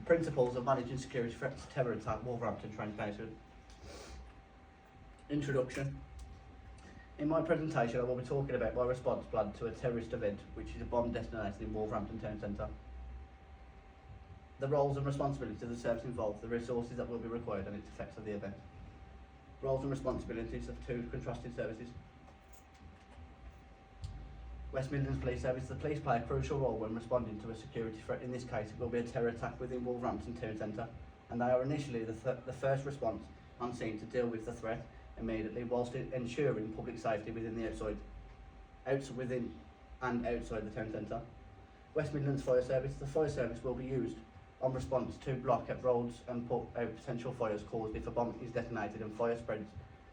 Principles of managing security threats, terror attack, Wolverhampton train station. Introduction. In my presentation I will be talking about my response plan to a terrorist event, which is a bomb detonated in Wolverhampton Town Centre. The roles and responsibilities of the service involved, the resources that will be required and its effects of the event. Roles and responsibilities of two contrasting services. West Midlands Police Service. The police play a crucial role when responding to a security threat. In this case, it will be a terror attack within Wolverhampton Town Centre, and they are initially the first response on scene to deal with the threat immediately, whilst ensuring public safety within the within and outside the town centre. West Midlands Fire Service. The fire service will be used on response to block at roads and put out potential fires caused if a bomb is detonated and fire spreads.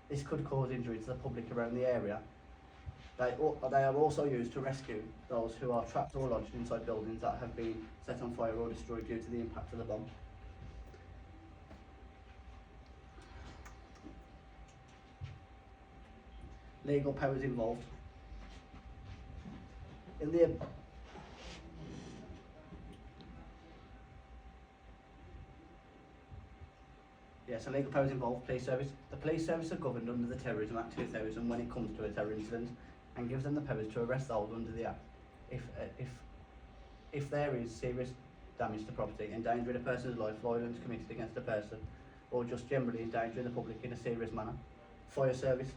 This could cause injury to the public around the area. They are also used to rescue those who are trapped or lodged inside buildings that have been set on fire or destroyed due to the impact of the bomb. Legal powers involved. So legal powers involved. Police service. The police service are governed under the Terrorism Act 2000 when it comes to a terror incident, and gives them the powers to arrest those under the Act if there is serious damage to property, endangering a person's life, violence committed against a person, or just generally endangering the public in a serious manner. Fire service.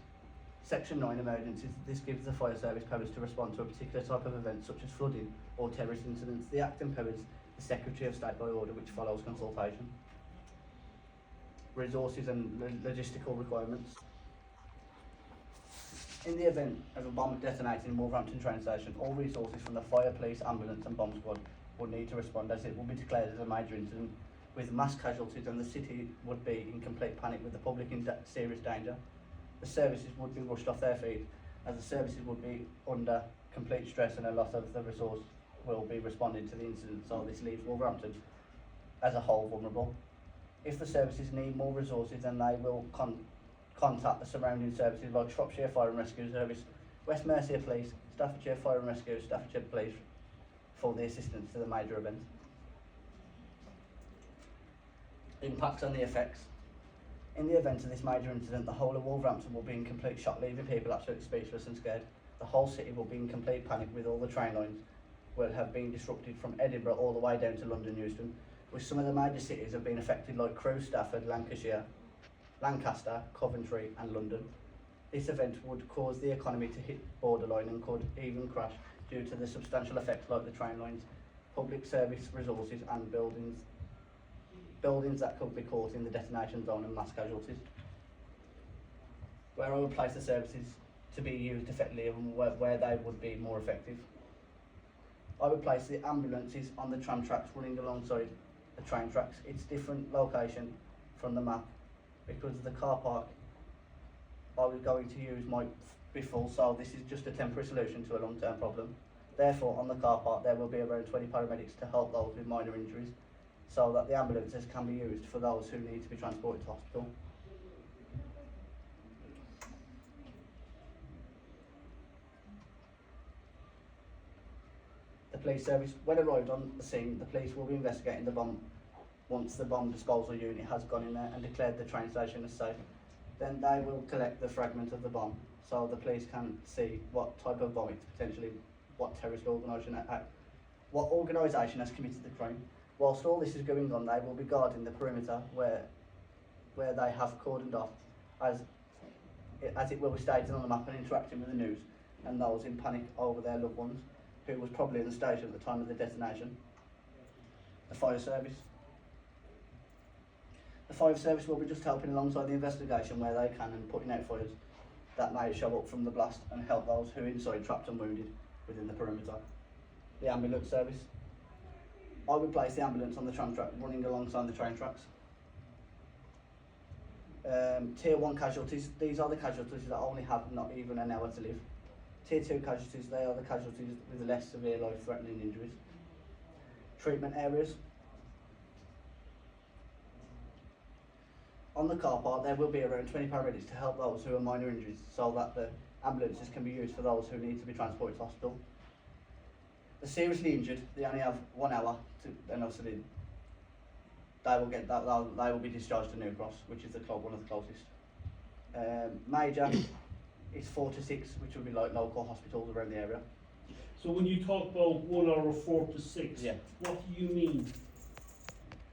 Section 9 emergencies. This gives the fire service powers to respond to a particular type of event such as flooding or terrorist incidents. The Act empowers the Secretary of State by order, which follows consultation. Resources and logistical requirements. In the event of a bomb detonating in Wolverhampton train station, all resources from the fire, police, ambulance and bomb squad would need to respond, as it will be declared as a major incident with mass casualties, and the city would be in complete panic with the public in serious danger. The services would be rushed off their feet, as the services would be under complete stress and a lot of the resource will be responding to the incident, so this leaves Wolverhampton as a whole vulnerable. If the services need more resources, then they will contact the surrounding services like Shropshire Fire and Rescue Service, West Mercia Police, Staffordshire Fire and Rescue, Staffordshire Police for the assistance to the major event. Impacts on the effects. In the event of this major incident, the whole of Wolverhampton will be in complete shock, leaving people absolutely speechless and scared. The whole city will be in complete panic, with all the train lines will have been disrupted from Edinburgh all the way down to London Euston, with some of the major cities have been affected like Crewe, Stafford, Lancashire, Lancaster, Coventry and London. This event would cause the economy to hit borderline and could even crash due to the substantial effects like the train lines, public service resources and buildings that could be caught in the detonation zone and mass casualties. Where I would place the services to be used effectively and where they would be more effective. I would place the ambulances on the tram tracks running alongside the train tracks. It's different location from the map because the car park I was going to use might be full, so this is just a temporary solution to a long-term problem. Therefore, on the car park there will be around 20 paramedics to help those with minor injuries, so that the ambulances can be used for those who need to be transported to hospital. The police service. When arrived on the scene, the police will be investigating the bomb once the bomb disposal unit has gone in there and declared the train station as safe. Then they will collect the fragment of the bomb, so the police can see what type of bomb it's potentially, what terrorist organisation has committed the crime. Whilst all this is going on, they will be guarding the perimeter where they have cordoned off, as it will be stated on the map, and interacting with the news and those in panic over their loved ones, who was probably in the station at the time of the detonation. The fire service. The fire service will be just helping alongside the investigation where they can and putting out fires that may show up from the blast and help those who are inside trapped and wounded within the perimeter. The ambulance service. I would place the ambulance on the tram track running alongside the train tracks. Tier 1 casualties. These are the casualties that only have not even an hour to live. Tier 2 casualties, they are the casualties with less severe life-threatening injuries. Treatment areas. On the car park there will be around 20 paramedics to help those who have minor injuries, so that the ambulances can be used for those who need to be transported to hospital. The seriously injured, they only have 1 hour to, and obviously they will get that. They will be discharged to New Cross, which is one of the closest. Major is 4 to 6, which will be like local hospitals around the area. So when you talk about 1 hour 4 to 6, Yeah. what do you mean?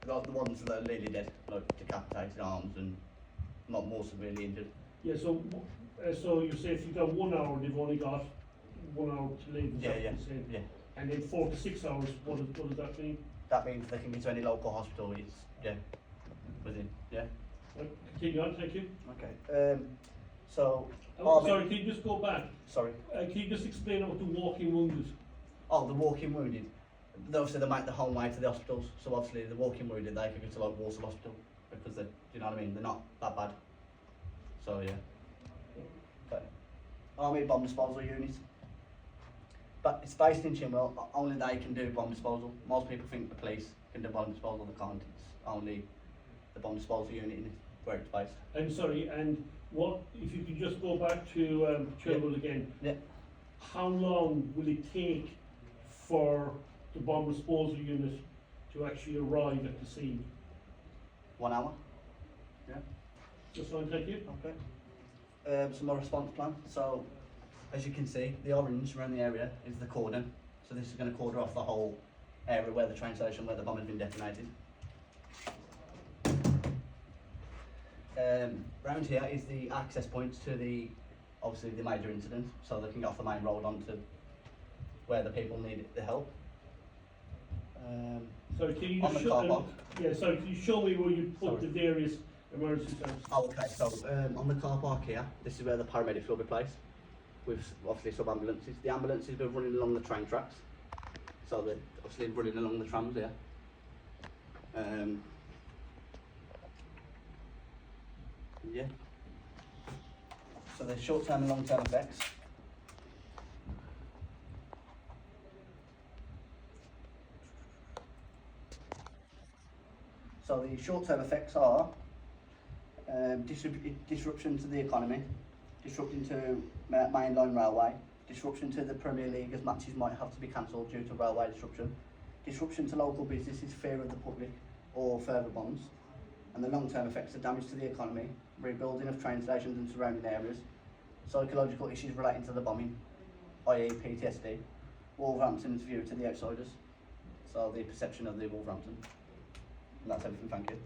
Like the ones that are really dead, like decapitated arms and not more severely injured. Yeah, so you say if you've got 1 hour, they've only got 1 hour to live, is that what you're saying? Yeah. And then 4 to 6 hours, what does that mean? That means they can be to any local hospital. It's within. Yeah. Right, continue on, thank you. Okay. So. Sorry, can you just go back? Sorry. Can you just explain about the walking wounded? Oh, the walking wounded. Obviously, they make the whole way to the hospitals. So obviously, the walking wounded, they could go to like Walsall Hospital because they, do you know what I mean? They're not that bad. So yeah. Okay. Army bomb disposal unit. But it's based in Chinwell. Only they can do bomb disposal. Most people think the police can do bomb disposal. They can't. It's only the bomb disposal unit in it where it's based. I'm sorry, and what if you could just go back to Chernobyl again? Yeah. How long will it take for the bomb disposal unit to actually arrive at the scene? 1 hour. Yeah. Just fine, thank you. Okay. Some more response plan. So, as you can see, the orange around the area is the cordon. So this is going to cordon off the whole area where the train station, where the bomb has been detonated. Round here is the access points to obviously the major incident, so they can get off the main road onto where the people need the help. Sorry, can you On just the car park. sorry, can you show me where you put Sorry. the various emergency services? Oh, okay. So on the car park here, this is where the paramedics will be placed, with obviously some ambulances. The ambulances will be running along the train tracks, so they're obviously running along the trams here. Yeah. So there's short-term and long-term effects. So the short-term effects are disruption to the economy, disruption to mainline railway, disruption to the Premier League as matches might have to be cancelled due to railway disruption, disruption to local businesses, fear of the public or further bombs, and the long-term effects are damage to the economy, rebuilding of train stations and surrounding areas, psychological issues relating to the bombing, i.e. PTSD, Wolverhampton's view to the outsiders, so the perception of the Wolverhampton. And that's everything, thank you.